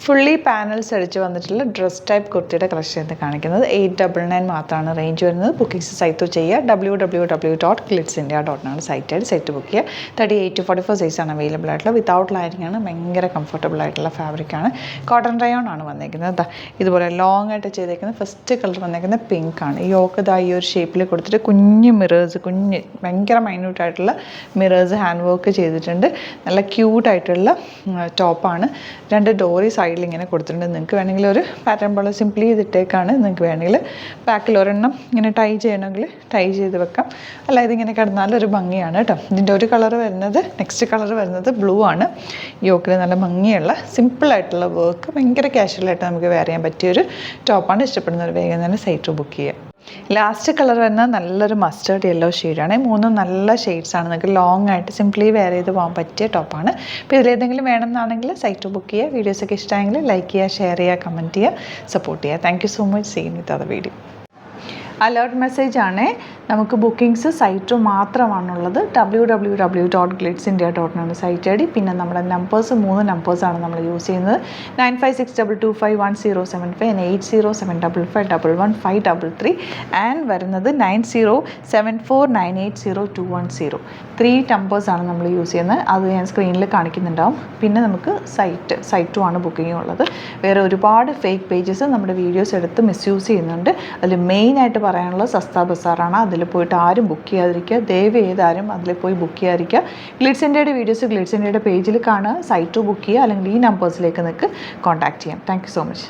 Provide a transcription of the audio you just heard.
Fully panels അടിച്ച് വന്നിട്ടുള്ള dress type കുർത്തിയുടെ collection കാണിക്കുന്നത് 899 മാത്രമാണ് റേഞ്ച് വരുന്നത്. ബുക്കിംഗ്സ് സൈറ്റ് ചെയ്യുക www.glitzindia.com സൈറ്റായിട്ട് സൈറ്റ് ബുക്ക് ചെയ്യുക. 38 to 44 സൈസാണ് അവൈലബിൾ ആയിട്ടുള്ള. വിത്തൗട്ട് ലൈനിങ് ആണ്, ഭയങ്കര കംഫർട്ടബിൾ ആയിട്ടുള്ള ഫാബ്രിക്കാണ്. കോട്ടൺ റയോൺ ആണ് വന്നിരിക്കുന്നത്. ഇതുപോലെ ലോങ് ആയിട്ട് ചെയ്തേക്കുന്നത്. ഫസ്റ്റ് കളർ വന്നിരിക്കുന്നത് പിങ്ക് ആണ്. ഈ യോക്ക് ഈ ഒരു ഷേപ്പിൽ കൊടുത്തിട്ട് കുഞ്ഞ് മിറേഴ്സ്, ഭയങ്കര മൈന്യൂട്ടായിട്ടുള്ള മിറേഴ്സ് ഹാൻഡ് വർക്ക് ചെയ്തിട്ടുണ്ട്. നല്ല ക്യൂട്ടായിട്ടുള്ള ടോപ്പാണ്. 2 ഡോറി സൈഡിൽ ഇങ്ങനെ കൊടുത്തിട്ടുണ്ട്. നിങ്ങൾക്ക് വേണമെങ്കിൽ ഒരു പാറ്റേൺ പോലെ സിംപ്ലി ചെയ്തിട്ടേക്കാണ്. നിങ്ങൾക്ക് വേണമെങ്കിൽ ബാക്കിൽ ഒരെണ്ണം ഇങ്ങനെ ടൈ ചെയ്യണമെങ്കിൽ ടൈ ചെയ്ത് വെക്കാം. അല്ല, ഇതിങ്ങനെ കിടന്നാലും ഒരു ഭംഗിയാണ് കേട്ടോ. ഇതിൻ്റെ ഒരു കളർ വരുന്നത്, നെക്സ്റ്റ് കളർ വരുന്നത് ബ്ലൂ ആണ്. യോക്കിൽ നല്ല ഭംഗിയുള്ള സിമ്പിളായിട്ടുള്ള വർക്ക്, ഭയങ്കര കാഷ്വലായിട്ട് നമുക്ക് വെയർ ചെയ്യാൻ പറ്റിയൊരു ടോപ്പാണ്. ഇഷ്ടപ്പെടുന്നവർ വേഗം തന്നെ സൈറ്റ് ബുക്ക് ചെയ്യുക. ലാസ്റ്റ് കളർ വരുന്നത് നല്ലൊരു മസ്റ്റേർഡ് യെല്ലോ ഷെയ്ഡാണ്. 3 നല്ല ഷെയ്ഡ്സാണ്. നിങ്ങൾക്ക് ലോങ് ആയിട്ട് സിംപ്ലി വെയർ ചെയ്ത് പോകാൻ പറ്റിയ ടോപ്പാണ്. അപ്പോൾ ഇതിലേതെങ്കിലും വേണമെന്നാണെങ്കിൽ സൈറ്റ് ബുക്ക് ചെയ്യുക. വീഡിയോസൊക്കെ ഇഷ്ടമായെങ്കിൽ ലൈക്ക് ചെയ്യുക, ഷെയർ ചെയ്യുക, കമൻറ്റ് ചെയ്യുക, സപ്പോർട്ട് ചെയ്യുക. Thank you so much. See you with other video. Alert message ആണ്. നമുക്ക് ബുക്കിംഗ്സ് സൈറ്റ് മാത്രമാണുള്ളത്. www.glitzindia.com site I D. പിന്നെ നമ്മുടെ നമ്പേഴ്സ് 3 നമ്പേഴ്സാണ് നമ്മൾ യൂസ് ചെയ്യുന്നത്. 9562251075 and 8075551153 ആൻഡ് വരുന്നത് 9074980210. 3 നമ്പേഴ്സാണ് നമ്മൾ യൂസ് ചെയ്യുന്നത്. അത് ഞാൻ സ്ക്രീനിൽ കാണിക്കുന്നുണ്ടാവും. പിന്നെ നമുക്ക് സൈറ്റും ആണ് ബുക്കിംഗ് ഉള്ളത്. വേറെ ഒരുപാട് ഫേക്ക് പേജസ് നമ്മുടെ വീഡിയോസ് എടുത്ത് മിസ്യൂസ് ചെയ്യുന്നുണ്ട്. അതിൽ മെയിനായിട്ട് പറയാനുള്ളത് സസ്ത ബസാറാണ്. അതിൽ പോയിട്ട് ആരും ബുക്ക് ചെയ്യാതിരിക്കുക. ദയവ് ചെയ്താരും അതിൽ പോയി ബുക്ക് ചെയ്യാതിരിക്കുക. ഗ്ലിറ്റ്സ് ഇന്ത്യയുടെ വീഡിയോസ് ഗ്ലിറ്റ്സ് ഇന്ത്യയുടെ പേജിൽ കാണുക, സൈറ്റ് ബുക്ക് ചെയ്യുക, അല്ലെങ്കിൽ ഈ നമ്പേഴ്സിലേക്ക് നിങ്ങൾക്ക് കോൺടാക്ട് ചെയ്യാം. Thank you so much.